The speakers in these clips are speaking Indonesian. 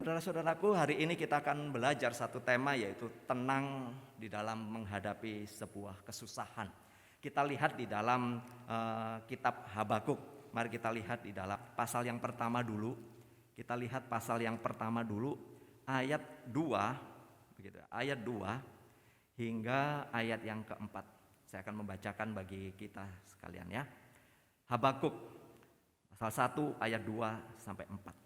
Saudara-saudaraku, hari ini kita akan belajar satu tema, yaitu tenang di dalam menghadapi sebuah kesusahan. Kita lihat di dalam kitab Habakuk. Mari kita lihat di dalam pasal yang pertama dulu. Kita lihat pasal yang pertama dulu, ayat 2, begitu. Ayat 2 hingga ayat yang keempat. Saya akan membacakan bagi kita sekalian ya. Habakuk pasal 1 ayat 2 sampai 4.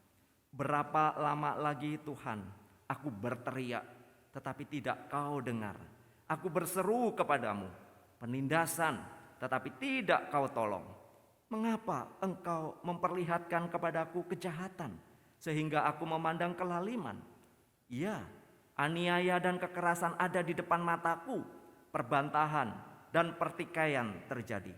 Berapa lama lagi Tuhan, aku berteriak, tetapi tidak kau dengar. Aku berseru kepadamu, penindasan, tetapi tidak kau tolong. Mengapa engkau memperlihatkan kepadaku kejahatan, sehingga aku memandang kelaliman? Ya, aniaya dan kekerasan ada di depan mataku, perbantahan dan pertikaian terjadi.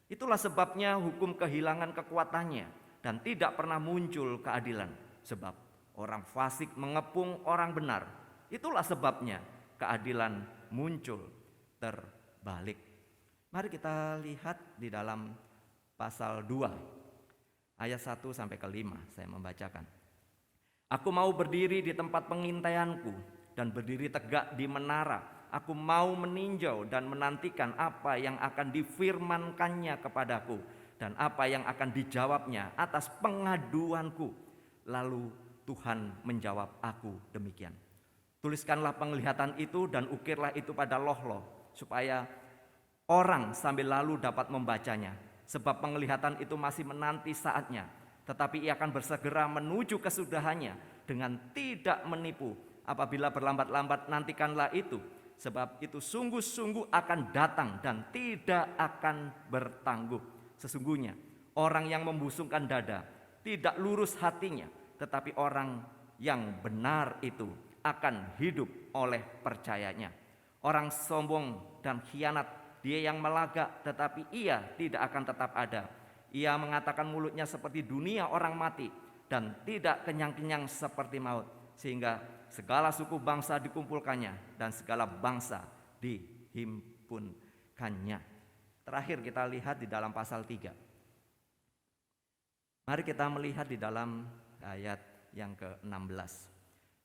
Itulah sebabnya hukum kehilangan kekuatannya dan tidak pernah muncul keadilan. Sebab orang fasik mengepung orang benar. Itulah sebabnya keadilan muncul terbalik. Mari kita lihat di dalam pasal 2 ayat 1 sampai ke 5. Saya membacakan. Aku mau berdiri di tempat pengintaianku dan berdiri tegak di menara. Aku mau meninjau dan menantikan apa yang akan difirmankannya kepadaku dan apa yang akan dijawabnya atas pengaduanku. Lalu Tuhan menjawab aku demikian. Tuliskanlah penglihatan itu dan ukirlah itu pada loh-loh, supaya orang sambil lalu dapat membacanya. Sebab penglihatan itu masih menanti saatnya, tetapi ia akan bersegera menuju kesudahannya dengan tidak menipu. Apabila berlambat-lambat, nantikanlah itu, sebab itu sungguh-sungguh akan datang dan tidak akan bertangguh. Sesungguhnya orang yang membusungkan dada tidak lurus hatinya, tetapi orang yang benar itu akan hidup oleh percayanya. Orang sombong dan khianat, dia yang melagak, tetapi ia tidak akan tetap ada. Ia mengatakan mulutnya seperti dunia orang mati dan tidak kenyang-kenyang seperti maut, sehingga segala suku bangsa dikumpulkannya dan segala bangsa dihimpunkannya. Terakhir kita lihat di dalam pasal 3. Mari kita melihat di dalam ayat yang ke-16.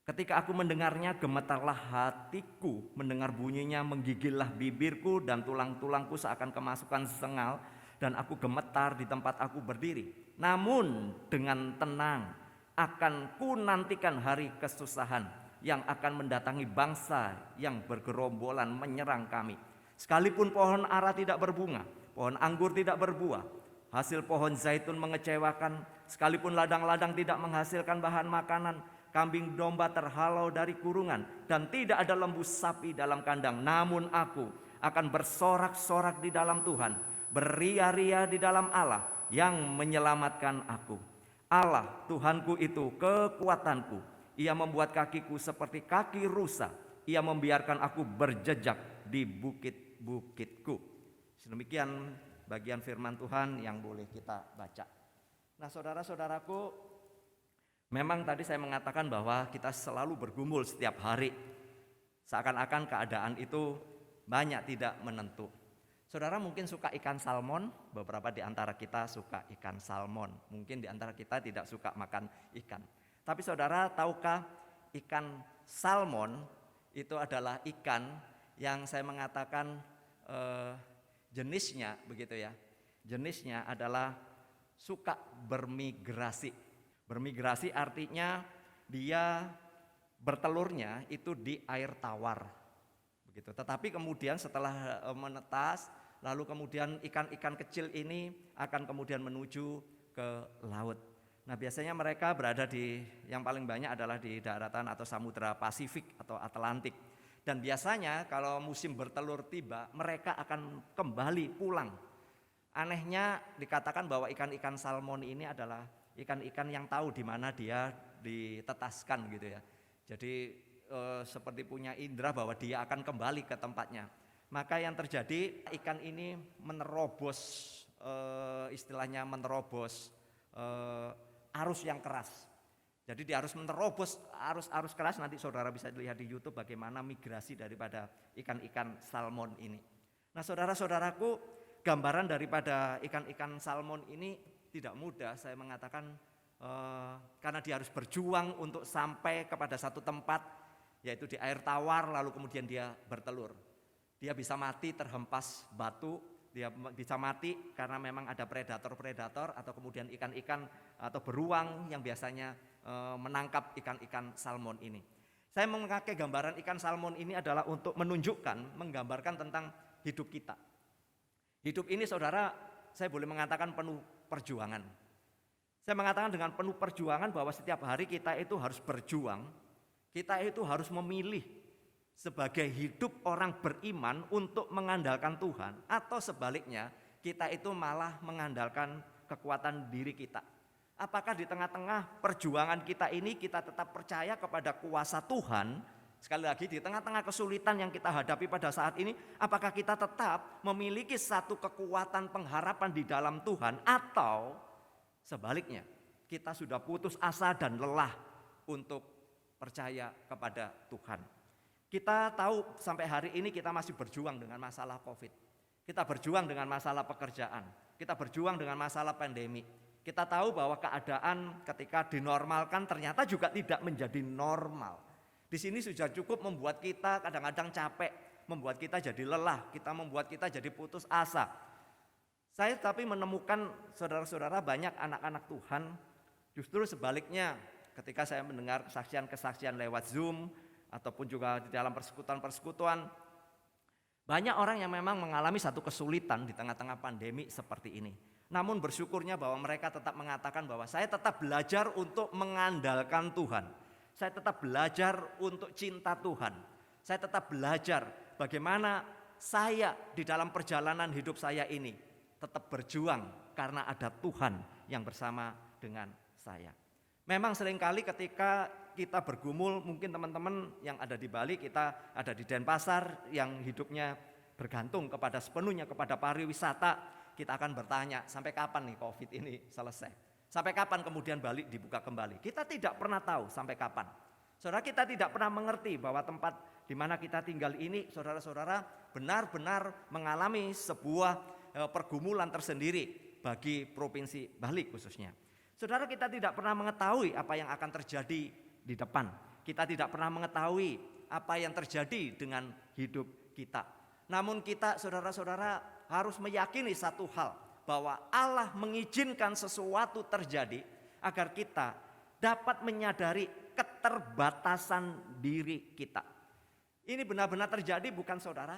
Ketika aku mendengarnya, gemetarlah hatiku, mendengar bunyinya menggigillah bibirku dan tulang-tulangku seakan kemasukan sengal, dan aku gemetar di tempat aku berdiri. Namun dengan tenang akan ku nantikan hari kesusahan yang akan mendatangi bangsa yang bergerombolan menyerang kami. Sekalipun pohon ara tidak berbunga, pohon anggur tidak berbuah, hasil pohon zaitun mengecewakan, sekalipun ladang-ladang tidak menghasilkan bahan makanan, kambing domba terhalau dari kurungan, dan tidak ada lembu sapi dalam kandang. Namun aku akan bersorak-sorak di dalam Tuhan, beria-ria di dalam Allah yang menyelamatkan aku. Allah Tuhanku itu kekuatanku. Ia membuat kakiku seperti kaki rusa. Ia membiarkan aku berjejak di bukit-bukitku. Sedemikian bagian firman Tuhan yang boleh kita baca. Nah, saudara-saudaraku, memang tadi saya mengatakan bahwa kita selalu bergumul setiap hari. Seakan-akan keadaan itu banyak tidak menentu. Saudara mungkin suka ikan salmon, beberapa di antara kita suka ikan salmon. Mungkin di antara kita tidak suka makan ikan. Tapi saudara tahukah ikan salmon itu adalah ikan yang saya mengatakan jenisnya begitu ya. Jenisnya adalah suka bermigrasi. Bermigrasi artinya dia bertelurnya itu di air tawar. Begitu. Tetapi kemudian setelah menetas, lalu kemudian ikan-ikan kecil ini akan kemudian menuju ke laut. Nah, biasanya mereka berada yang paling banyak adalah di daratan atau samudra Pasifik atau Atlantik. Dan biasanya kalau musim bertelur tiba, mereka akan kembali pulang. Anehnya dikatakan bahwa ikan-ikan salmon ini adalah ikan-ikan yang tahu di mana dia ditetaskan gitu ya. Jadi seperti punya indera bahwa dia akan kembali ke tempatnya. Maka yang terjadi, ikan ini menerobos istilahnya menerobos arus yang keras. Jadi dia harus menerobos arus keras. Nanti saudara bisa lihat di YouTube bagaimana migrasi daripada ikan-ikan salmon ini. Nah, saudara-saudaraku, gambaran daripada ikan-ikan salmon ini tidak mudah saya mengatakan karena dia harus berjuang untuk sampai kepada satu tempat, yaitu di air tawar, lalu kemudian dia bertelur. Dia bisa mati terhempas batu, dia bisa mati karena memang ada predator-predator atau kemudian ikan-ikan atau beruang yang biasanya menangkap ikan-ikan salmon ini. Saya memakai gambaran ikan salmon ini adalah untuk menunjukkan, menggambarkan tentang hidup kita. Hidup ini saudara, saya boleh mengatakan penuh perjuangan. Saya mengatakan dengan penuh perjuangan bahwa setiap hari kita itu harus berjuang, kita itu harus memilih sebagai hidup orang beriman untuk mengandalkan Tuhan, atau sebaliknya kita itu malah mengandalkan kekuatan diri kita. Apakah di tengah-tengah perjuangan kita ini kita tetap percaya kepada kuasa Tuhan? Sekali lagi, di tengah-tengah kesulitan yang kita hadapi pada saat ini, apakah kita tetap memiliki satu kekuatan pengharapan di dalam Tuhan, atau sebaliknya kita sudah putus asa dan lelah untuk percaya kepada Tuhan? Kita tahu sampai hari ini kita masih berjuang dengan masalah COVID. Kita berjuang dengan masalah pekerjaan. Kita berjuang dengan masalah pandemi. Kita tahu bahwa keadaan ketika dinormalkan ternyata juga tidak menjadi normal. Di sini sudah cukup membuat kita kadang-kadang capek, membuat kita jadi lelah, membuat kita jadi putus asa. Saya tapi menemukan saudara-saudara banyak anak-anak Tuhan, justru sebaliknya ketika saya mendengar kesaksian-kesaksian lewat Zoom ataupun juga di dalam persekutuan-persekutuan, banyak orang yang memang mengalami satu kesulitan di tengah-tengah pandemi seperti ini. Namun bersyukurnya bahwa mereka tetap mengatakan bahwa saya tetap belajar untuk mengandalkan Tuhan. Saya tetap belajar untuk cinta Tuhan. Saya tetap belajar bagaimana saya di dalam perjalanan hidup saya ini tetap berjuang karena ada Tuhan yang bersama dengan saya. Memang seringkali ketika kita bergumul, mungkin teman-teman yang ada di Bali, kita ada di Denpasar yang hidupnya bergantung kepada sepenuhnya kepada pariwisata. Kita akan bertanya, sampai kapan nih COVID ini selesai? Sampai kapan kemudian Bali dibuka kembali? Kita tidak pernah tahu sampai kapan. Saudara, kita tidak pernah mengerti bahwa tempat di mana kita tinggal ini, saudara-saudara, benar-benar mengalami sebuah pergumulan tersendiri bagi Provinsi Bali khususnya. Saudara, kita tidak pernah mengetahui apa yang akan terjadi di depan. Kita tidak pernah mengetahui apa yang terjadi dengan hidup kita. Namun kita, saudara-saudara, harus meyakini satu hal, bahwa Allah mengizinkan sesuatu terjadi agar kita dapat menyadari keterbatasan diri kita. Ini benar-benar terjadi bukan saudara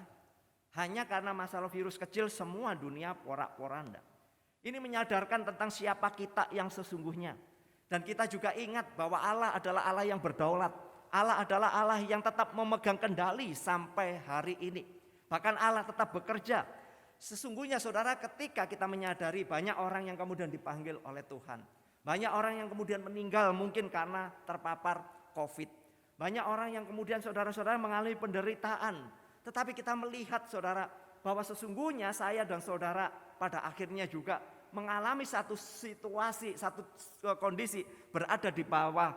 hanya karena masalah virus kecil, semua dunia porak-poranda. Ini menyadarkan tentang siapa kita yang sesungguhnya. Dan kita juga ingat bahwa Allah adalah Allah yang berdaulat. Allah adalah Allah yang tetap memegang kendali sampai hari ini. Bahkan Allah tetap bekerja. Sesungguhnya saudara, ketika kita menyadari banyak orang yang kemudian dipanggil oleh Tuhan. Banyak orang yang kemudian meninggal mungkin karena terpapar COVID. Banyak orang yang kemudian saudara-saudara mengalami penderitaan. Tetapi kita melihat saudara bahwa sesungguhnya saya dan saudara pada akhirnya juga mengalami satu situasi, satu kondisi berada di bawah,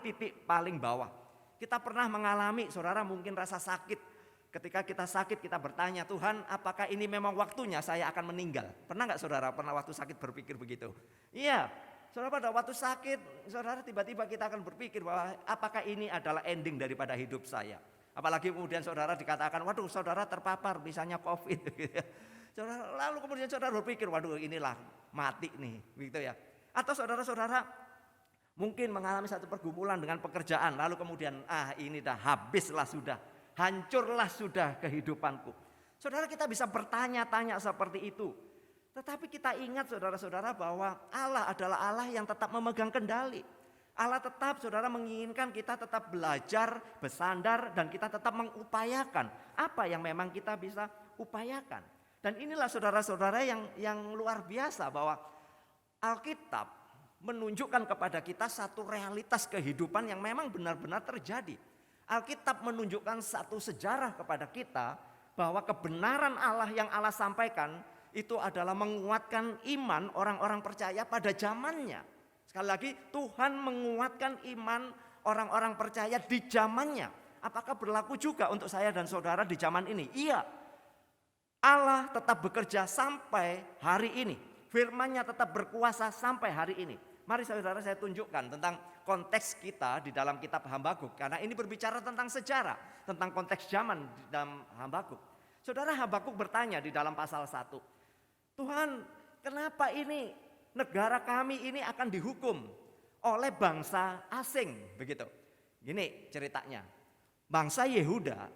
titik paling bawah. Kita pernah mengalami saudara mungkin rasa sakit. Ketika kita sakit kita bertanya, Tuhan apakah ini memang waktunya saya akan meninggal? Pernah gak saudara pernah waktu sakit berpikir begitu? Iya, saudara pada waktu sakit saudara tiba-tiba kita akan berpikir bahwa apakah ini adalah ending daripada hidup saya? Apalagi kemudian saudara dikatakan, waduh saudara terpapar misalnya COVID. Saudara, lalu kemudian saudara berpikir, waduh inilah mati nih, begitu ya. Atau saudara-saudara mungkin mengalami satu pergumulan dengan pekerjaan, lalu kemudian ini dah habislah sudah. Hancurlah sudah kehidupanku. Saudara, kita bisa bertanya-tanya seperti itu. Tetapi kita ingat saudara-saudara bahwa Allah adalah Allah yang tetap memegang kendali. Allah tetap saudara menginginkan kita tetap belajar, bersandar, dan kita tetap mengupayakan apa yang memang kita bisa upayakan. Dan inilah saudara-saudara yang luar biasa bahwa Alkitab menunjukkan kepada kita satu realitas kehidupan yang memang benar-benar terjadi. Alkitab menunjukkan satu sejarah kepada kita bahwa kebenaran Allah yang Allah sampaikan itu adalah menguatkan iman orang-orang percaya pada zamannya. Sekali lagi, Tuhan menguatkan iman orang-orang percaya di zamannya. Apakah berlaku juga untuk saya dan saudara di zaman ini? Iya. Allah tetap bekerja sampai hari ini. Firman-Nya tetap berkuasa sampai hari ini. Mari saudara saya tunjukkan tentang konteks kita di dalam kitab Habakuk. Karena ini berbicara tentang sejarah, tentang konteks zaman di dalam Habakuk. Saudara, Habakuk bertanya di dalam pasal 1. Tuhan, kenapa ini negara kami ini akan dihukum oleh bangsa asing? Begitu. Gini ceritanya. Bangsa Yehuda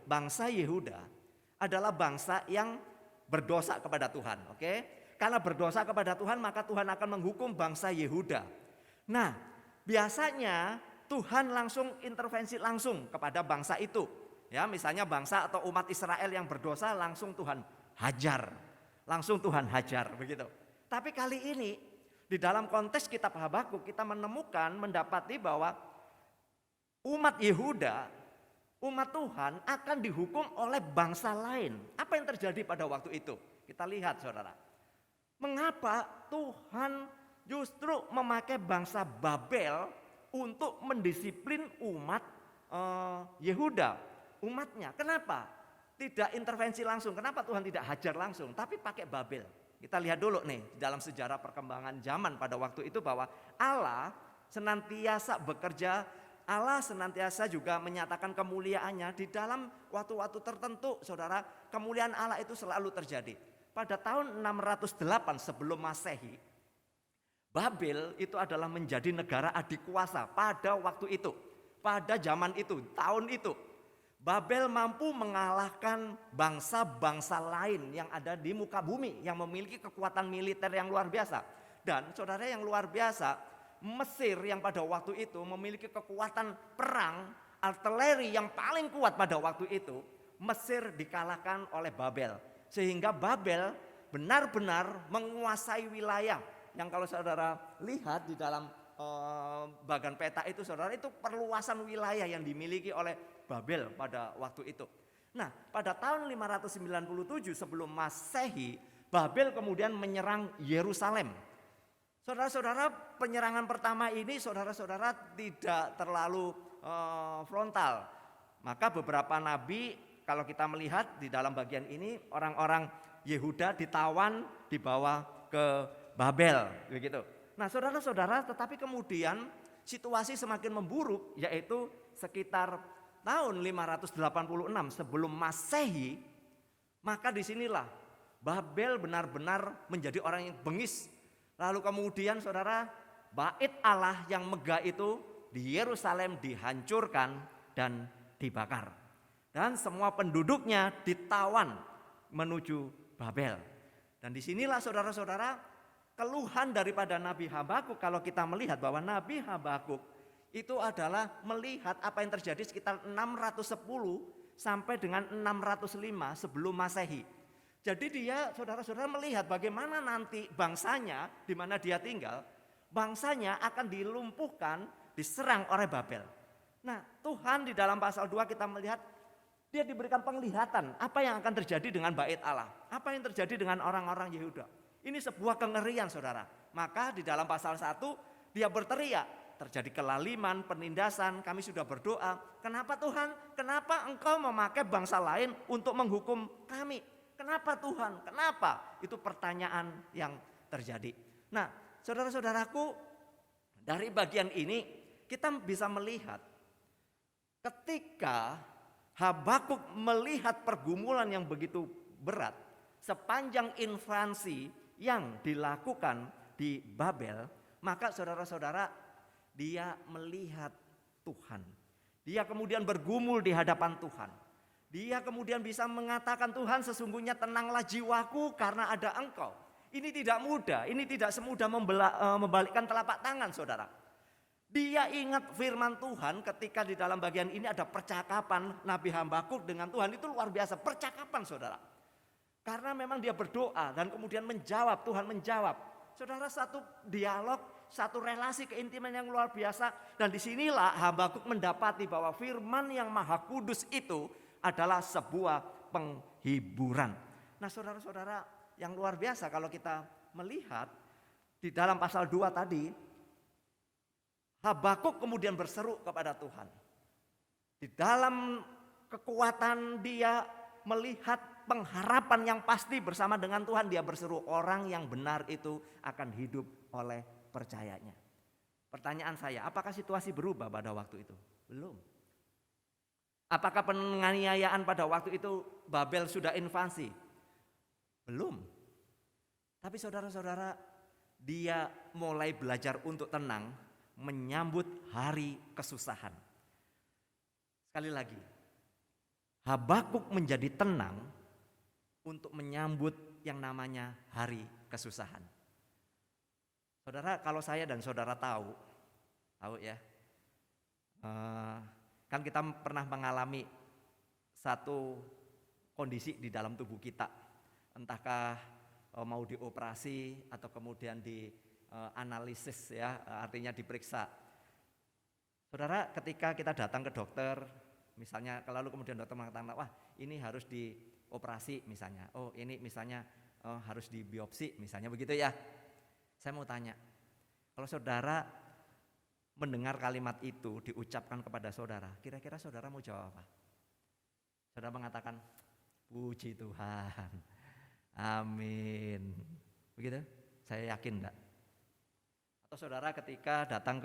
adalah bangsa yang berdosa kepada Tuhan. Oke? Karena berdosa kepada Tuhan, maka Tuhan akan menghukum bangsa Yehuda. Nah, biasanya Tuhan langsung intervensi langsung kepada bangsa itu. Ya, misalnya bangsa atau umat Israel yang berdosa langsung Tuhan hajar. Langsung Tuhan hajar begitu. Tapi kali ini di dalam konteks kitab Habakuk kita mendapati bahwa umat Yehuda, umat Tuhan akan dihukum oleh bangsa lain. Apa yang terjadi pada waktu itu? Kita lihat saudara. Mengapa Tuhan justru memakai bangsa Babel untuk mendisiplin umat Yehuda, umatnya? Kenapa? Tidak intervensi langsung. Kenapa Tuhan tidak hajar langsung, tapi pakai Babel? Kita lihat dulu nih dalam sejarah perkembangan zaman pada waktu itu bahwa Allah senantiasa bekerja, Allah senantiasa juga menyatakan kemuliaannya di dalam waktu-waktu tertentu. Saudara, kemuliaan Allah itu selalu terjadi. Pada tahun 608 sebelum Masehi, Babel itu adalah menjadi negara adikuasa pada waktu itu. Pada zaman itu, tahun itu. Babel mampu mengalahkan bangsa-bangsa lain yang ada di muka bumi, yang memiliki kekuatan militer yang luar biasa. Dan saudara yang luar biasa, Mesir yang pada waktu itu memiliki kekuatan perang, artileri yang paling kuat pada waktu itu. Mesir dikalahkan oleh Babel. Sehingga Babel benar-benar menguasai wilayah. Yang kalau saudara lihat di dalam bagan peta itu saudara, itu perluasan wilayah yang dimiliki oleh Babel pada waktu itu. Nah, pada tahun 597 sebelum Masehi, Babel kemudian menyerang Yerusalem. Saudara-saudara, penyerangan pertama ini saudara-saudara tidak terlalu frontal. Maka beberapa nabi, kalau kita melihat di dalam bagian ini, orang-orang Yehuda ditawan, dibawa ke Babel, begitu. Nah, saudara-saudara, tetapi kemudian situasi semakin memburuk, yaitu sekitar tahun 586 sebelum Masehi. Maka disinilah Babel benar-benar menjadi orang yang bengis. Lalu kemudian saudara, bait Allah yang megah itu di Yerusalem dihancurkan dan dibakar. Dan semua penduduknya ditawan menuju Babel. Dan disinilah saudara-saudara, keluhan daripada Nabi Habakuk, kalau kita melihat bahwa Nabi Habakuk itu adalah melihat apa yang terjadi sekitar 610 sampai dengan 605 sebelum Masehi. Jadi dia, saudara-saudara, melihat bagaimana nanti bangsanya di mana dia tinggal, bangsanya akan dilumpuhkan, diserang oleh Babel. Nah, Tuhan di dalam pasal 2 kita melihat dia diberikan penglihatan apa yang akan terjadi dengan bait Allah, apa yang terjadi dengan orang-orang Yehuda. Ini sebuah kengerian saudara. Maka di dalam pasal 1 dia berteriak, terjadi kelaliman, penindasan, kami sudah berdoa. Kenapa Tuhan? Kenapa engkau memakai bangsa lain untuk menghukum kami? Kenapa Tuhan? Kenapa? Itu pertanyaan yang terjadi. Nah, saudara-saudaraku, dari bagian ini kita bisa melihat ketika Habakuk melihat pergumulan yang begitu berat sepanjang invasi yang dilakukan di Babel, maka saudara-saudara, dia melihat Tuhan. Dia kemudian bergumul di hadapan Tuhan. Dia kemudian bisa mengatakan, Tuhan, sesungguhnya tenanglah jiwaku karena ada Engkau. Ini tidak mudah, ini tidak semudah membalikkan telapak tangan saudara. Dia ingat firman Tuhan ketika di dalam bagian ini ada percakapan Nabi Habakuk dengan Tuhan, itu luar biasa, percakapan saudara. Karena memang dia berdoa dan kemudian menjawab, Tuhan menjawab. Saudara, satu dialog, satu relasi keintiman yang luar biasa. Dan disinilah Habakuk mendapati bahwa firman yang maha kudus itu adalah sebuah penghiburan. Nah saudara-saudara yang luar biasa, kalau kita melihat di dalam pasal 2 tadi, Habakuk kemudian berseru kepada Tuhan. Di dalam kekuatan dia melihat pengharapan yang pasti bersama dengan Tuhan, dia berseru, orang yang benar itu akan hidup oleh percayanya. Pertanyaan saya, apakah situasi berubah pada waktu itu? Belum. Apakah penganiayaan pada waktu itu Babel sudah invasi? Belum. Tapi saudara-saudara, dia mulai belajar untuk tenang menyambut hari kesusahan. Sekali lagi, Habakuk menjadi tenang untuk menyambut yang namanya hari kesusahan. Saudara, kalau saya dan saudara tahu ya, kan kita pernah mengalami satu kondisi di dalam tubuh kita, entahkah mau dioperasi atau kemudian dianalisis ya, artinya diperiksa. Saudara, ketika kita datang ke dokter, misalnya lalu kemudian dokter mengatakan, wah ini harus dioperasi misalnya, oh ini misalnya harus dibiopsi misalnya begitu ya. Saya mau tanya, kalau saudara mendengar kalimat itu diucapkan kepada saudara, kira-kira saudara mau jawab apa? Saudara mengatakan, puji Tuhan, amin. Begitu? Saya yakin enggak? Atau saudara ketika datang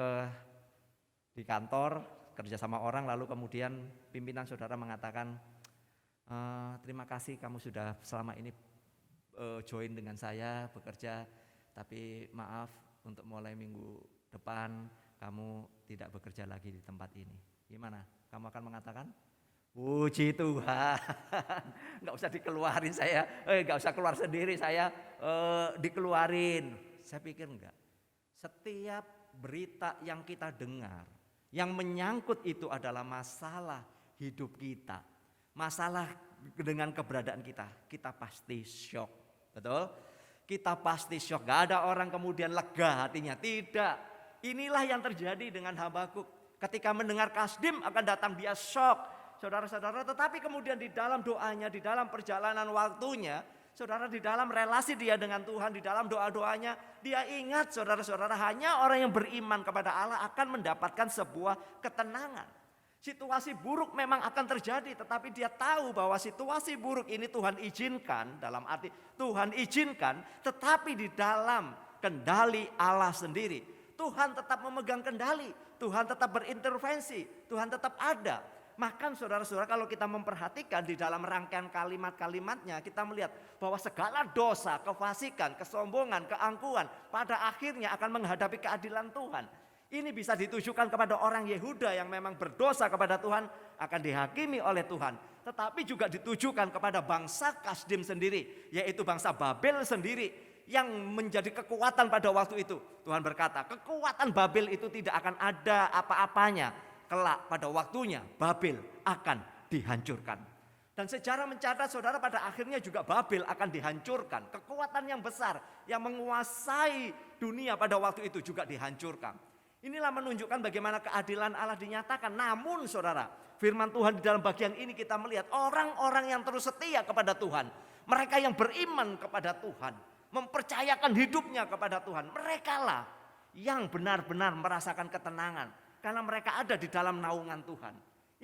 di kantor, kerja sama orang, lalu kemudian pimpinan saudara mengatakan, terima kasih kamu sudah selama ini join dengan saya bekerja, tapi maaf untuk mulai minggu depan kamu tidak bekerja lagi di tempat ini. Gimana? Kamu akan mengatakan, puji Tuhan, nggak usah dikeluarin saya, nggak usah keluar sendiri saya, dikeluarin. Saya pikir enggak. Setiap berita yang kita dengar, yang menyangkut itu adalah masalah hidup kita, masalah dengan keberadaan kita, kita pasti syok, betul? Kita pasti syok, gak ada orang kemudian lega hatinya, tidak. Inilah yang terjadi dengan Habakuk. Ketika mendengar Kasdim akan datang dia syok, saudara-saudara. Tetapi kemudian di dalam doanya, di dalam perjalanan waktunya, saudara, di dalam relasi dia dengan Tuhan, di dalam doa-doanya, dia ingat saudara-saudara, hanya orang yang beriman kepada Allah akan mendapatkan sebuah ketenangan. Situasi buruk memang akan terjadi, tetapi dia tahu bahwa situasi buruk ini Tuhan izinkan, dalam arti Tuhan izinkan, tetapi di dalam kendali Allah sendiri. Tuhan tetap memegang kendali, Tuhan tetap berintervensi, Tuhan tetap ada. Maka saudara-saudara, kalau kita memperhatikan di dalam rangkaian kalimat-kalimatnya, kita melihat bahwa segala dosa, kefasikan, kesombongan, keangkuhan pada akhirnya akan menghadapi keadilan Tuhan. Ini bisa ditujukan kepada orang Yehuda yang memang berdosa kepada Tuhan akan dihakimi oleh Tuhan. Tetapi juga ditujukan kepada bangsa Kasdim sendiri, yaitu bangsa Babel sendiri yang menjadi kekuatan pada waktu itu. Tuhan berkata, kekuatan Babel itu tidak akan ada apa-apanya. Kelak pada waktunya Babel akan dihancurkan. Dan sejarah mencatat saudara, pada akhirnya juga Babel akan dihancurkan. Kekuatan yang besar yang menguasai dunia pada waktu itu juga dihancurkan. Inilah menunjukkan bagaimana keadilan Allah dinyatakan. Namun saudara, firman Tuhan di dalam bagian ini kita melihat orang-orang yang terus setia kepada Tuhan. Mereka yang beriman kepada Tuhan, mempercayakan hidupnya kepada Tuhan. Merekalah yang benar-benar merasakan ketenangan. Karena mereka ada di dalam naungan Tuhan.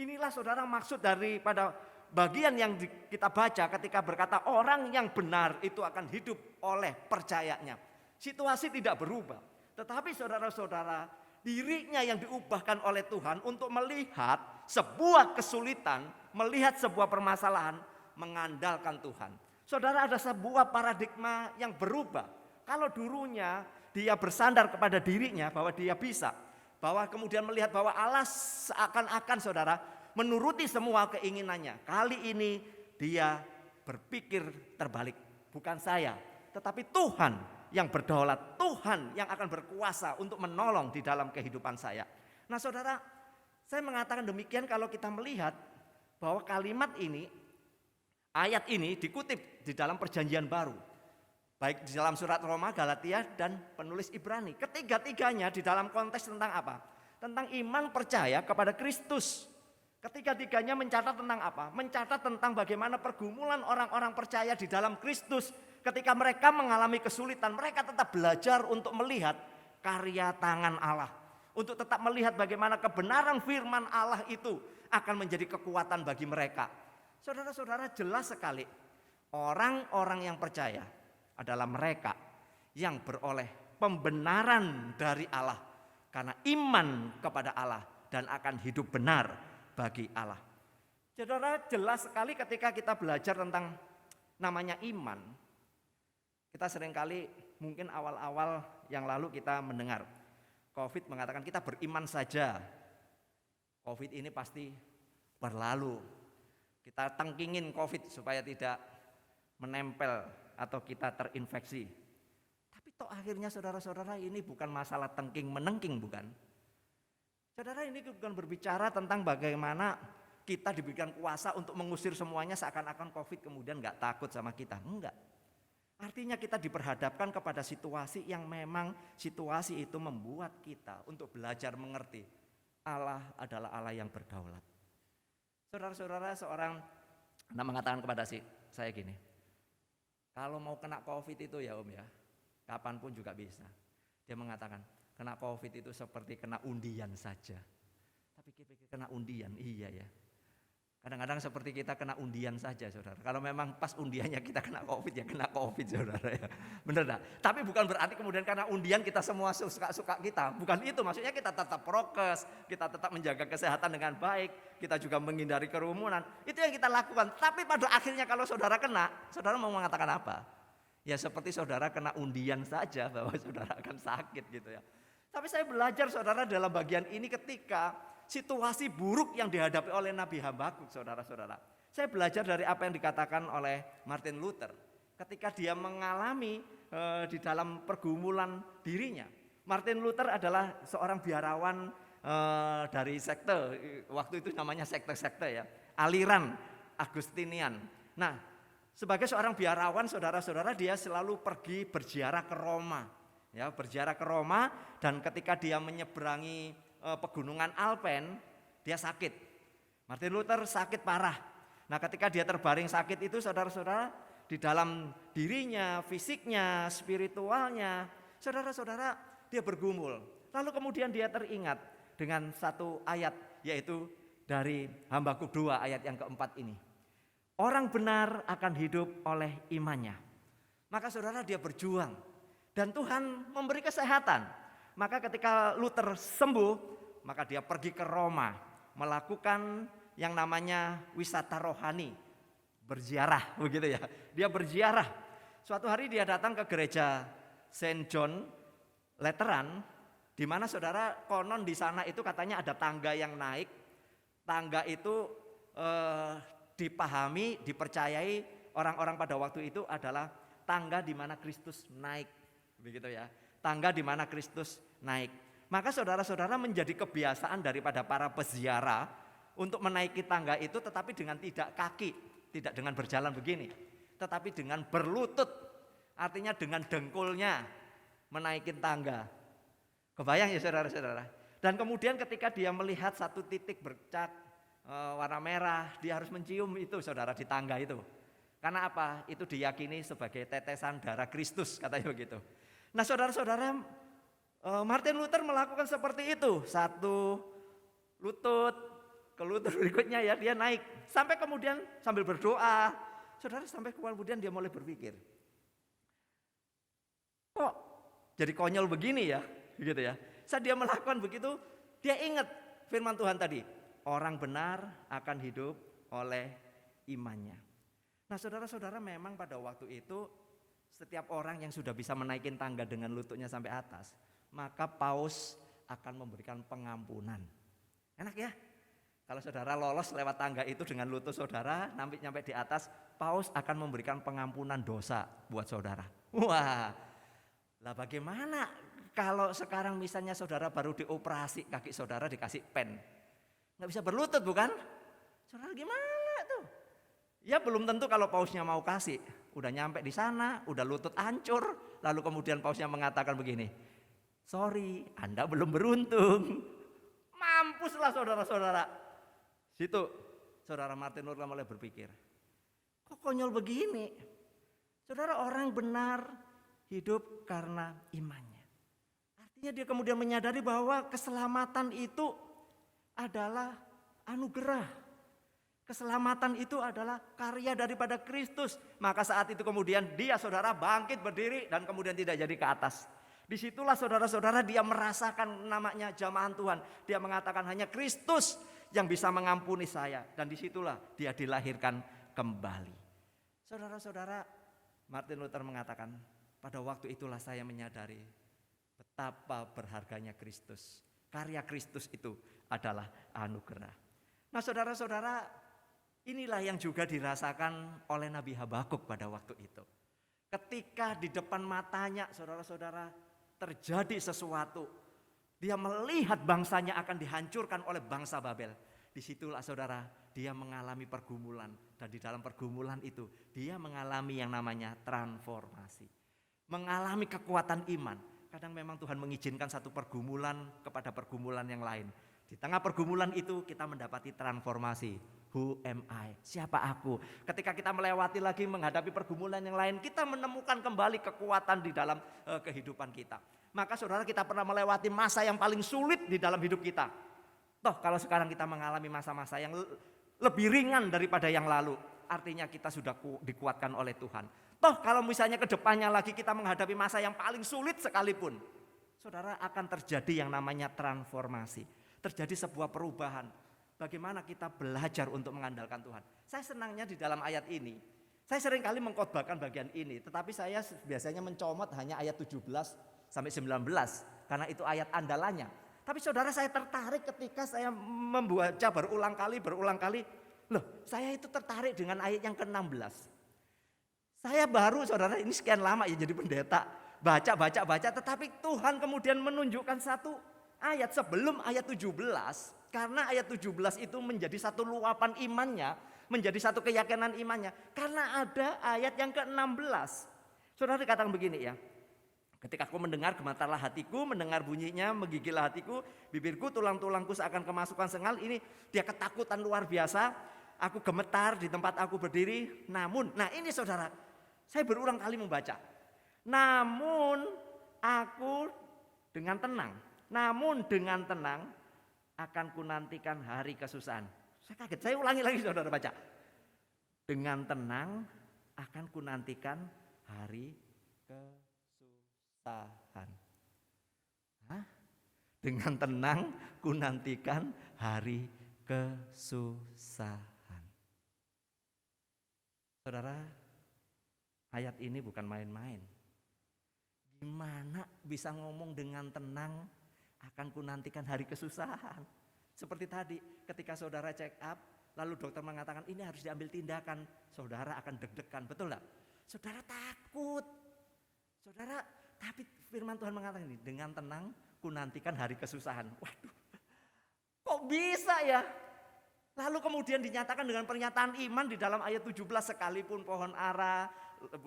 Inilah saudara maksud daripada bagian yang kita baca ketika berkata orang yang benar itu akan hidup oleh percayanya. Situasi tidak berubah. Tetapi saudara-saudara, dirinya yang diubahkan oleh Tuhan untuk melihat sebuah kesulitan, melihat sebuah permasalahan, mengandalkan Tuhan. Saudara, ada sebuah paradigma yang berubah. Kalau dulunya dia bersandar kepada dirinya bahwa dia bisa, bahwa kemudian melihat bahwa Allah seakan-akan saudara menuruti semua keinginannya. Kali ini dia berpikir terbalik. Bukan saya, tetapi Tuhan yang berdaulat, Tuhan yang akan berkuasa untuk menolong di dalam kehidupan saya. Nah saudara, saya mengatakan demikian kalau kita melihat bahwa kalimat ini, ayat ini dikutip di dalam perjanjian baru. Baik di dalam surat Roma, Galatia, dan penulis Ibrani. Ketiga-tiganya di dalam konteks tentang apa? Tentang iman percaya kepada Kristus. Ketiga-tiganya mencatat tentang apa? Mencatat tentang bagaimana pergumulan orang-orang percaya di dalam Kristus. Ketika mereka mengalami kesulitan, mereka tetap belajar untuk melihat karya tangan Allah. Untuk tetap melihat bagaimana kebenaran firman Allah itu akan menjadi kekuatan bagi mereka. Saudara-saudara, jelas sekali orang-orang yang percaya adalah mereka yang beroleh pembenaran dari Allah. karena iman kepada Allah dan akan hidup benar bagi Allah. Saudara, jelas sekali ketika kita belajar tentang namanya iman, kita seringkali mungkin awal-awal yang lalu kita mendengar COVID mengatakan kita beriman saja. COVID ini pasti berlalu. Kita tengkingin COVID supaya tidak menempel atau kita terinfeksi. Tapi toh akhirnya saudara-saudara ini bukan masalah tengking menengking, bukan. Saudara, ini bukan berbicara tentang bagaimana kita diberikan kuasa untuk mengusir semuanya seakan-akan COVID kemudian gak takut sama kita. Enggak. Artinya kita diperhadapkan kepada situasi yang memang situasi itu membuat kita untuk belajar mengerti Allah adalah Allah yang berdaulat. Saudara-saudara, seorang mengatakan kepada saya gini, kalau mau kena COVID itu ya Om ya, kapanpun juga bisa. Dia mengatakan, kena COVID itu seperti kena undian saja. Tapi pikir-pikir kena undian, iya ya. Kadang-kadang seperti kita kena undian saja, saudara. Kalau memang pas undiannya kita kena COVID, ya kena COVID, saudara ya. Benar tak? Tapi bukan berarti kemudian karena undian kita semua suka-suka kita. Bukan itu, maksudnya kita tetap prokes, kita tetap menjaga kesehatan dengan baik, kita juga menghindari kerumunan. Itu yang kita lakukan. Tapi pada akhirnya kalau saudara kena, saudara mau mengatakan apa? Ya seperti saudara kena undian saja bahwa saudara akan sakit gitu ya. Tapi saya belajar saudara dalam bagian ini ketika situasi buruk yang dihadapi oleh Nabi Habakuk, saudara-saudara. Saya belajar dari apa yang dikatakan oleh Martin Luther ketika dia mengalami di dalam pergumulan dirinya. Martin Luther adalah seorang biarawan dari sekte, waktu itu namanya sekte-sekte ya, aliran Agustinian. Nah, sebagai seorang biarawan, saudara-saudara, dia selalu pergi berziarah ke Roma. Ya, berziarah ke Roma, dan ketika dia menyeberangi pegunungan Alpen, dia sakit. Martin Luther sakit parah. Nah, ketika dia terbaring sakit itu, saudara-saudara, di dalam dirinya, fisiknya, spiritualnya, saudara-saudara, dia bergumul. Lalu kemudian dia teringat dengan satu ayat, yaitu dari Habakuk 2 ayat yang keempat ini. Orang benar akan hidup oleh imannya. Maka saudara, dia berjuang dan Tuhan memberi kesehatan. Maka ketika Luther sembuh, maka dia pergi ke Roma melakukan yang namanya wisata rohani, berziarah begitu ya. Dia berziarah. Suatu hari dia datang ke gereja Saint John Lateran, di mana saudara konon di sana itu katanya ada tangga yang naik. Tangga itu dipahami, dipercayai orang-orang pada waktu itu adalah tangga di mana Kristus naik, begitu ya. Tangga di mana Kristus naik. Maka saudara-saudara, menjadi kebiasaan daripada para peziarah untuk menaiki tangga itu, tetapi dengan tidak kaki, tidak dengan berjalan begini, tetapi dengan berlutut. Artinya dengan dengkulnya menaiki tangga. Kebayang ya saudara-saudara. Dan kemudian ketika dia melihat satu titik bercak warna merah, dia harus mencium itu, saudara, di tangga itu. Karena apa? Itu diyakini sebagai tetesan darah Kristus, katanya begitu. Nah, saudara-saudara, Martin Luther melakukan seperti itu. Satu lutut ke lutut berikutnya ya, dia naik. Sampai kemudian sambil berdoa, saudara, sampai kemudian dia mulai berpikir, kok jadi konyol begini ya, gitu ya. Saat dia melakukan begitu, dia ingat firman Tuhan tadi, orang benar akan hidup oleh imannya. Nah, saudara-saudara, memang pada waktu itu setiap orang yang sudah bisa menaikin tangga dengan lututnya sampai atas, maka paus akan memberikan pengampunan. Enak ya? Kalau saudara lolos lewat tangga itu dengan lutut saudara, nyampe di atas, paus akan memberikan pengampunan dosa buat saudara. Wah, lah bagaimana kalau sekarang misalnya saudara baru dioperasi, kaki saudara dikasih pen, nggak bisa berlutut bukan? Saudara gimana tuh? Ya belum tentu kalau pausnya mau kasih. Udah nyampe di sana, udah lutut hancur, lalu kemudian pausnya mengatakan begini, sorry, Anda belum beruntung. Mampuslah saudara-saudara. Situ saudara Martin Luther mulai berpikir, kok konyol begini? Saudara, orang benar hidup karena imannya. Artinya dia kemudian menyadari bahwa keselamatan itu adalah anugerah. Keselamatan itu adalah karya daripada Kristus. Maka saat itu kemudian dia, saudara, bangkit berdiri dan kemudian tidak jadi ke atas. Disitulah saudara-saudara dia merasakan namanya jamahan Tuhan. Dia mengatakan hanya Kristus yang bisa mengampuni saya. Dan disitulah dia dilahirkan kembali. Saudara-saudara, Martin Luther mengatakan, pada waktu itulah saya menyadari betapa berharganya Kristus. Karya Kristus itu adalah anugerah. Nah saudara-saudara, inilah yang juga dirasakan oleh Nabi Habakuk pada waktu itu. Ketika di depan matanya saudara-saudara terjadi sesuatu. Dia melihat bangsanya akan dihancurkan oleh bangsa Babel. Disitulah saudara, dia mengalami pergumulan. Dan di dalam pergumulan itu, dia mengalami yang namanya transformasi. Mengalami kekuatan iman. Kadang memang Tuhan mengizinkan satu pergumulan kepada pergumulan yang lain. Di tengah pergumulan itu kita mendapati transformasi. Who am I? Siapa aku? Ketika kita melewati lagi menghadapi pergumulan yang lain, kita menemukan kembali kekuatan di dalam kehidupan kita. Maka saudara, kita pernah melewati masa yang paling sulit di dalam hidup kita. Toh kalau sekarang kita mengalami masa-masa yang lebih ringan daripada yang lalu, artinya kita sudah dikuatkan oleh Tuhan. Toh kalau misalnya ke depannya lagi kita menghadapi masa yang paling sulit sekalipun, saudara, akan terjadi yang namanya transformasi. Terjadi sebuah perubahan. Bagaimana kita belajar untuk mengandalkan Tuhan. Saya senangnya di dalam ayat ini. Saya seringkali mengkhotbahkan bagian ini. Tetapi saya biasanya mencomot hanya ayat 17 sampai 19. Karena itu ayat andalannya. Tapi saudara, saya tertarik ketika saya membaca berulang kali. Loh, saya itu tertarik dengan ayat yang ke-16. Saya baru saudara, ini sekian lama ya jadi pendeta. Baca. Tetapi Tuhan kemudian menunjukkan satu ayat sebelum ayat 17. Karena ayat 17 itu menjadi satu luapan imannya, menjadi satu keyakinan imannya. Karena ada ayat yang ke-16. Saudara dikatakan begini ya. Ketika aku mendengar, gemetarlah hatiku, mendengar bunyinya, menggigillah hatiku, bibirku, tulang-tulangku seakan kemasukan sengal. Ini dia ketakutan luar biasa. Aku gemetar di tempat aku berdiri. Namun, nah ini saudara, saya berulang kali membaca. Namun aku dengan tenang. Namun dengan tenang akan kunantikan hari kesusahan. Saya kaget, saya ulangi lagi saudara baca. Dengan tenang akan kunantikan hari kesusahan. Hah? Dengan tenang kunantikan hari kesusahan. Saudara, ayat ini bukan main-main. Gimana bisa ngomong dengan tenang akan kunantikan hari kesusahan. Seperti tadi ketika saudara check up, lalu dokter mengatakan ini harus diambil tindakan, saudara akan deg-degan, betul enggak? Saudara takut. Saudara, tapi firman Tuhan mengatakan ini, dengan tenang kunantikan hari kesusahan. Waduh, kok bisa ya? Lalu kemudian dinyatakan dengan pernyataan iman di dalam ayat 17, sekalipun pohon ara,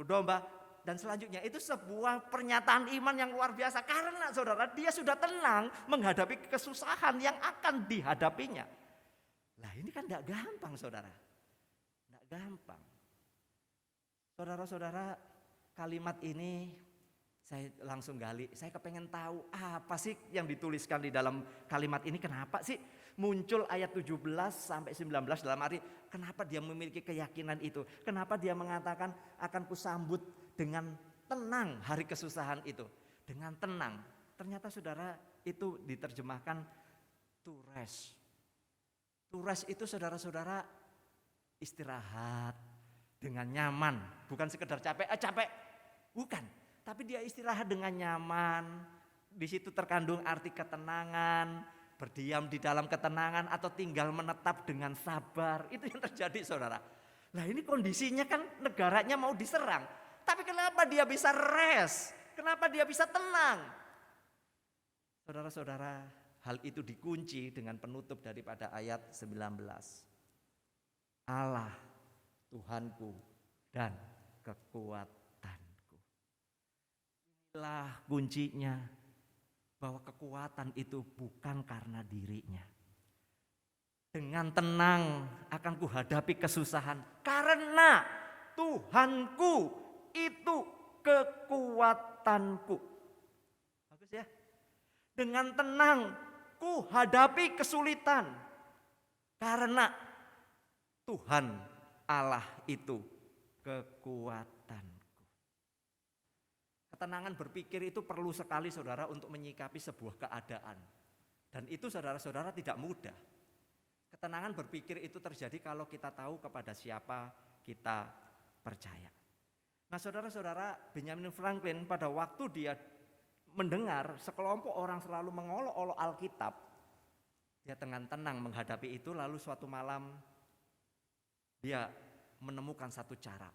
domba, dan selanjutnya itu sebuah pernyataan iman yang luar biasa. Karena saudara, dia sudah tenang menghadapi kesusahan yang akan dihadapinya. Nah ini kan gak gampang saudara. Gak gampang. Saudara-saudara, kalimat ini saya langsung gali. Saya kepengen tahu apa sih yang dituliskan di dalam kalimat ini. Kenapa sih muncul ayat 17 sampai 19 dalam arti kenapa dia memiliki keyakinan itu. Kenapa dia mengatakan akan kusambut dengan tenang hari kesusahan itu. Dengan tenang. Ternyata saudara itu diterjemahkan to rest. To rest itu saudara-saudara istirahat dengan nyaman. Bukan sekedar capek, capek. Bukan. Tapi dia istirahat dengan nyaman. Di situ terkandung arti ketenangan. Berdiam di dalam ketenangan atau tinggal menetap dengan sabar. Itu yang terjadi saudara. Nah ini kondisinya kan negaranya mau diserang. Tapi kenapa dia bisa rest? Kenapa dia bisa tenang? Saudara-saudara, hal itu dikunci dengan penutup daripada ayat 19. Allah Tuhanku dan kekuatanku. Inilah kuncinya, bahwa kekuatan itu bukan karena dirinya. Dengan tenang akan kuhadapi kesusahan karena Tuhanku itu kekuatanku. Bagus ya. Dengan tenang ku hadapi kesulitan karena Tuhan Allah itu kekuatanku. Kata Ketenangan berpikir itu perlu sekali saudara untuk menyikapi sebuah keadaan. Dan itu saudara-saudara tidak mudah. Ketenangan berpikir itu terjadi kalau kita tahu kepada siapa kita percaya. Nah saudara-saudara, Benjamin Franklin pada waktu dia mendengar sekelompok orang selalu mengolok-olok Alkitab, dia dengan tenang menghadapi itu. Lalu suatu malam dia menemukan satu cara.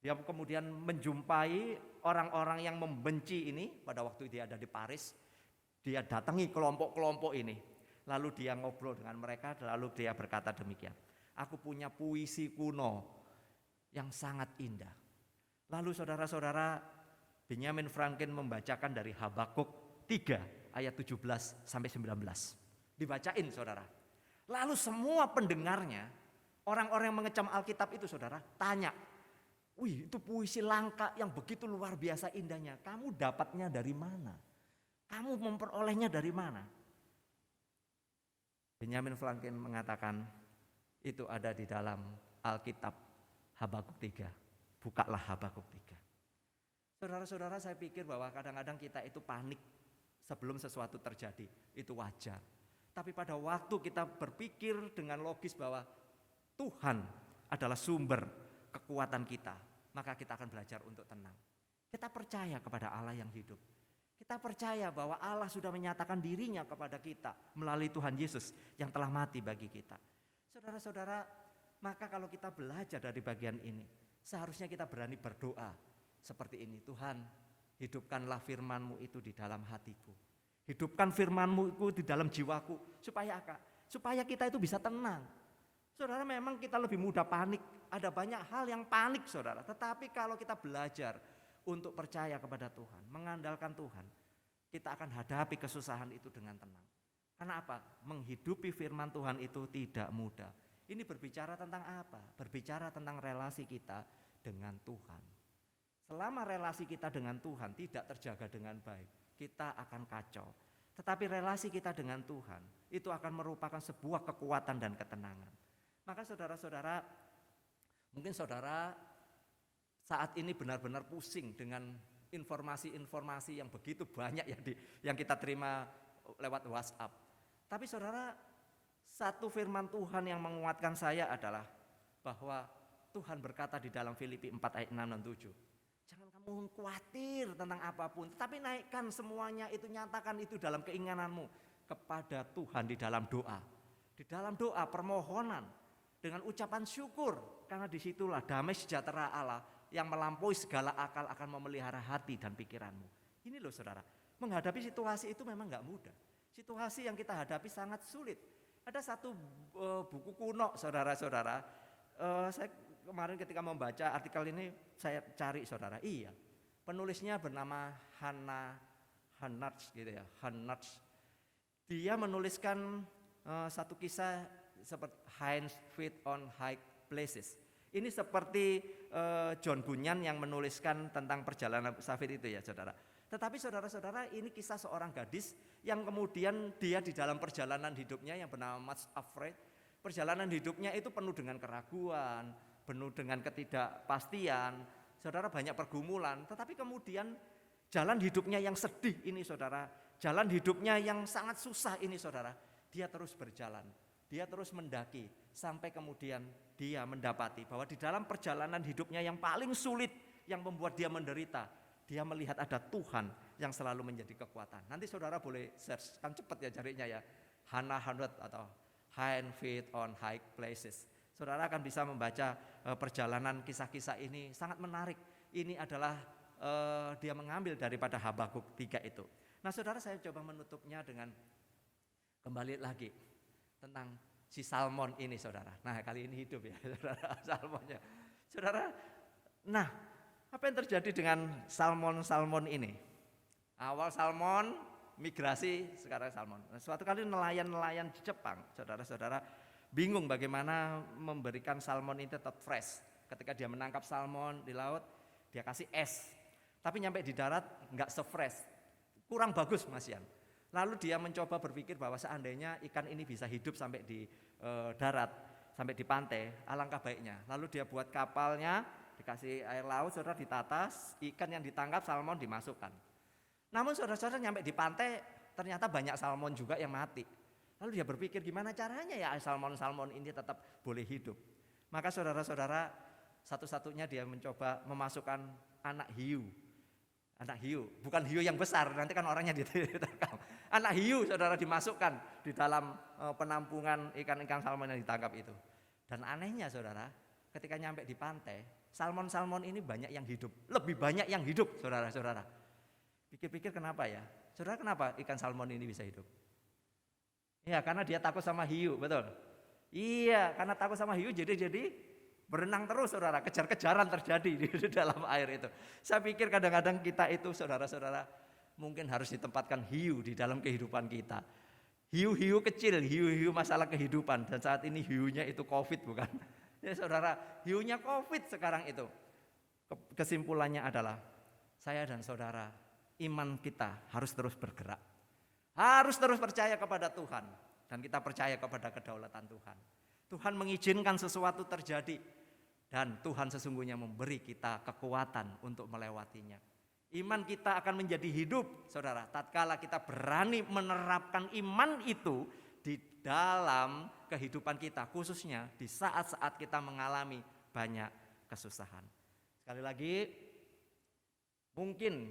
Dia kemudian menjumpai orang-orang yang membenci ini pada waktu dia ada di Paris. Dia datangi kelompok-kelompok ini. Lalu dia ngobrol dengan mereka, lalu dia berkata demikian. Aku punya puisi kuno yang sangat indah. Lalu saudara-saudara, Benjamin Franklin membacakan dari Habakuk 3 ayat 17 sampai 19. Dibacain saudara. Lalu semua pendengarnya, orang-orang yang mengecam Alkitab itu saudara, tanya, wih itu puisi langka yang begitu luar biasa indahnya. Kamu dapatnya dari mana? Kamu memperolehnya dari mana? Benjamin Franklin mengatakan, itu ada di dalam Alkitab Habakuk 3. Bukalah Habakuk 3. Saudara-saudara, saya pikir bahwa kadang-kadang kita itu panik sebelum sesuatu terjadi. Itu wajar. Tapi pada waktu kita berpikir dengan logis bahwa Tuhan adalah sumber kekuatan kita, maka kita akan belajar untuk tenang. Kita percaya kepada Allah yang hidup. Kita percaya bahwa Allah sudah menyatakan dirinya kepada kita melalui Tuhan Yesus yang telah mati bagi kita. Saudara-saudara, maka kalau kita belajar dari bagian ini, seharusnya kita berani berdoa seperti ini. Tuhan, hidupkanlah firman-Mu itu di dalam hatiku. Hidupkan firman-Mu itu di dalam jiwaku. Supaya apa? Supaya kita itu bisa tenang. Saudara, memang kita lebih mudah panik. Ada banyak hal yang panik saudara. Tetapi kalau kita belajar untuk percaya kepada Tuhan, mengandalkan Tuhan, kita akan hadapi kesusahan itu dengan tenang. Karena apa? Menghidupi firman Tuhan itu tidak mudah. Ini berbicara tentang apa? Berbicara tentang relasi kita dengan Tuhan. Selama relasi kita dengan Tuhan tidak terjaga dengan baik, kita akan kacau. Tetapi relasi kita dengan Tuhan itu akan merupakan sebuah kekuatan dan ketenangan. Maka saudara-saudara, mungkin saudara saat ini benar-benar pusing dengan informasi-informasi yang begitu banyak yang kita terima lewat WhatsApp. Tapi saudara, satu firman Tuhan yang menguatkan saya adalah bahwa Tuhan berkata di dalam Filipi 4 ayat 6 dan 7. Jangan kamu khawatir tentang apapun, tetapi naikkan semuanya itu, nyatakan itu dalam keinginanmu kepada Tuhan di dalam doa. Di dalam doa permohonan dengan ucapan syukur, karena disitulah damai sejahtera Allah yang melampaui segala akal akan memelihara hati dan pikiranmu. Ini loh saudara, menghadapi situasi itu memang gak mudah. Situasi yang kita hadapi sangat sulit. Ada satu buku kuno saudara-saudara, saya kemarin ketika membaca artikel ini saya cari saudara, iya penulisnya bernama Hannah Hannards gitu ya, Hannards. Dia menuliskan satu kisah seperti Hinds Feet on High Places. Ini seperti John Bunyan yang menuliskan tentang perjalanan musafir itu ya saudara. Tetapi saudara-saudara, ini kisah seorang gadis yang kemudian dia di dalam perjalanan hidupnya yang bernama Much Afraid. Perjalanan hidupnya itu penuh dengan keraguan, penuh dengan ketidakpastian. Saudara, banyak pergumulan, tetapi kemudian jalan hidupnya yang sedih ini saudara, jalan hidupnya yang sangat susah ini saudara, dia terus berjalan. Dia terus mendaki sampai kemudian dia mendapati bahwa di dalam perjalanan hidupnya yang paling sulit, yang membuat dia menderita, dia melihat ada Tuhan yang selalu menjadi kekuatan. Nanti saudara boleh search, kan cepat ya carinya ya, Hannah Hannard atau Hinds Feet on High Places. Saudara akan bisa membaca perjalanan kisah-kisah ini, sangat menarik. Ini adalah dia mengambil daripada Habakuk 3 itu. Nah saudara, saya coba menutupnya dengan kembali lagi tentang si Salmon ini saudara. Nah kali ini hidup ya saudara, Salmonnya. Saudara, nah apa yang terjadi dengan Salmon ini? Awal Salmon, migrasi, sekarang Salmon. Nah, suatu kali nelayan-nelayan di Jepang, saudara-saudara, bingung bagaimana memberikan salmon ini tetap fresh. Ketika dia menangkap salmon di laut, dia kasih es. Tapi nyampe di darat nggak se-fresh, kurang bagus Mas Yan. Lalu dia mencoba berpikir bahwa seandainya ikan ini bisa hidup sampai di darat, sampai di pantai, alangkah baiknya. Lalu dia buat kapalnya dikasih air laut, saudara ditatas, ikan yang ditangkap salmon dimasukkan. Namun saudara-saudara nyampe di pantai, ternyata banyak salmon juga yang mati. Lalu dia berpikir gimana caranya ya salmon-salmon ini tetap boleh hidup. Maka saudara-saudara satu-satunya dia mencoba memasukkan anak hiu. Anak hiu, bukan hiu yang besar, nanti kan orangnya ditangkap. Anak hiu saudara dimasukkan di dalam penampungan ikan-ikan salmon yang ditangkap itu. Dan anehnya saudara, ketika nyampe di pantai, salmon-salmon ini banyak yang hidup. Lebih banyak yang hidup saudara-saudara. Pikir-pikir kenapa ya? Saudara kenapa ikan salmon ini bisa hidup? Ya karena dia takut sama hiu, betul? Iya, karena takut sama hiu jadi berenang terus saudara, kejar-kejaran terjadi di dalam air itu. Saya pikir kadang-kadang kita itu saudara-saudara mungkin harus ditempatkan hiu di dalam kehidupan kita. Hiu-hiu kecil, hiu-hiu masalah kehidupan, dan saat ini hiunya itu COVID bukan? Ya saudara, hiunya COVID sekarang itu. Kesimpulannya adalah saya dan saudara, iman kita harus terus bergerak. Harus terus percaya kepada Tuhan, dan kita percaya kepada kedaulatan Tuhan. Tuhan mengizinkan sesuatu terjadi, dan Tuhan sesungguhnya memberi kita kekuatan untuk melewatinya. Iman kita akan menjadi hidup, saudara, tatkala kita berani menerapkan iman itu di dalam kehidupan kita, khususnya di saat-saat kita mengalami banyak kesusahan. Sekali lagi, mungkin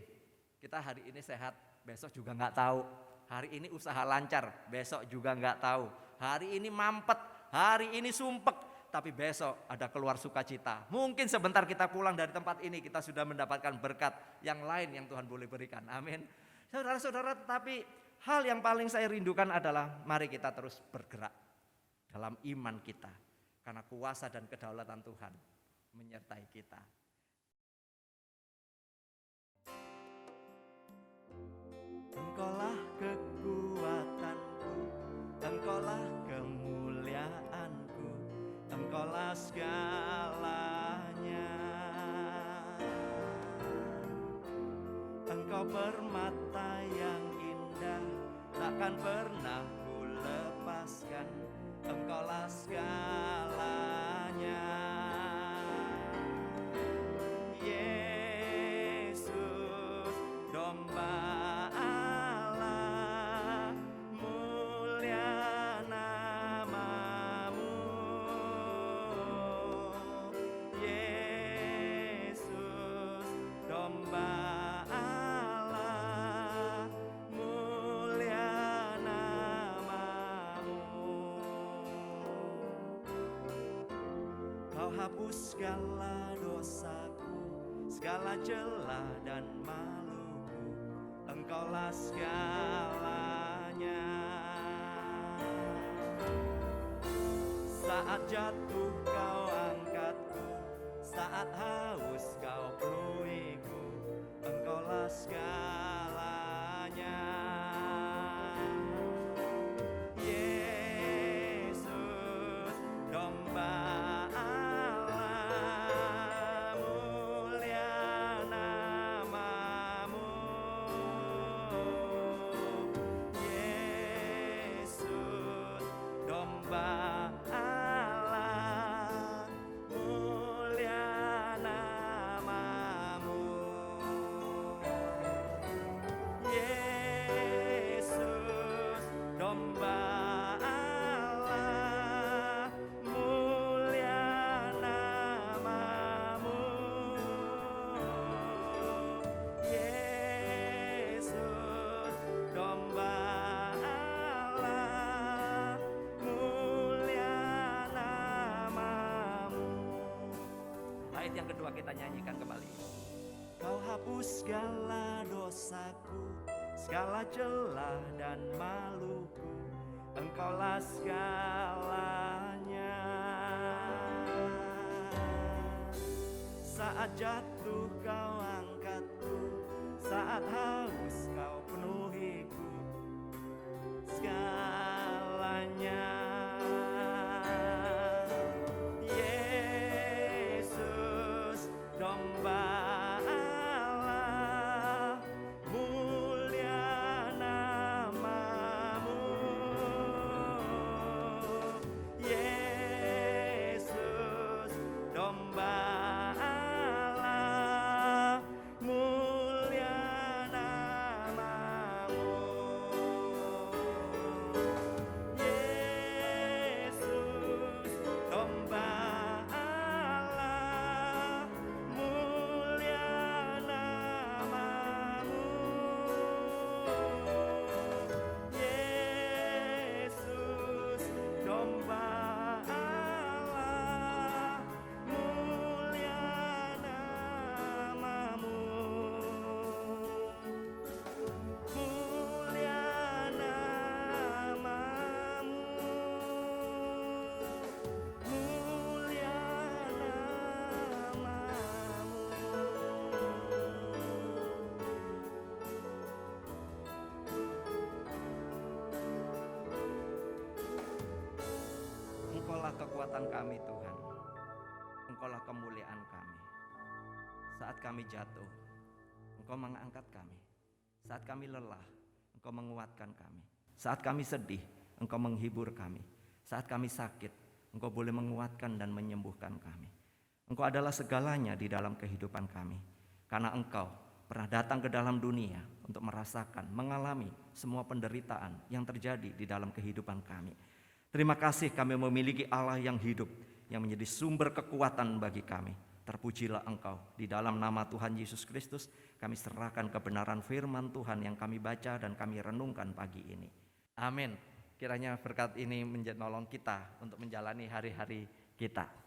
kita hari ini sehat, besok juga nggak tahu. Hari ini usaha lancar, besok juga nggak tahu. Hari ini mampet, hari ini sumpek, tapi besok ada keluar sukacita. Mungkin sebentar kita pulang dari tempat ini kita sudah mendapatkan berkat yang lain yang Tuhan boleh berikan. Amin. Saudara-saudara, tetapi hal yang paling saya rindukan adalah mari kita terus bergerak dalam iman kita. Karena kuasa dan kedaulatan Tuhan menyertai kita. Engkaulah kekuatanku, Engkaulah kemuliaanku, Engkaulah segalanya. Engkau permata yang indah, takkan pernah ku lepaskan, Engkaulah segalanya. Yesus, domba hapus segala dosaku, segala celah dan maluku, Engkaulah segalanya. Saat jatuh kau angkatku, saat haus kau penuhiku, Engkaulah segalanya. Yesus, domba yang kedua kita nyanyikan kembali. Kau hapus segala dosaku, segala celah dan maluku, Engkaulah segalanya. Saat jatuh kau angkatku, saat haus kau penuhiku, segalanya. Domba Allah, mulia namamu. Yesus, domba Allah. kekuatan kami Tuhan. Engkaulah kemuliaan kami. Saat kami jatuh, Engkau mengangkat kami. Saat kami lelah, Engkau menguatkan kami. Saat kami sedih, Engkau menghibur kami. Saat kami sakit, Engkau boleh menguatkan dan menyembuhkan kami. Engkau adalah segalanya di dalam kehidupan kami. Karena Engkau pernah datang ke dalam dunia untuk merasakan, mengalami semua penderitaan yang terjadi di dalam kehidupan kami. Terima kasih kami memiliki Allah yang hidup, yang menjadi sumber kekuatan bagi kami. Terpujilah Engkau. Di dalam nama Tuhan Yesus Kristus, kami serahkan kebenaran firman Tuhan yang kami baca dan kami renungkan pagi ini. Amin. Kiranya berkat ini menolong kita untuk menjalani hari-hari kita.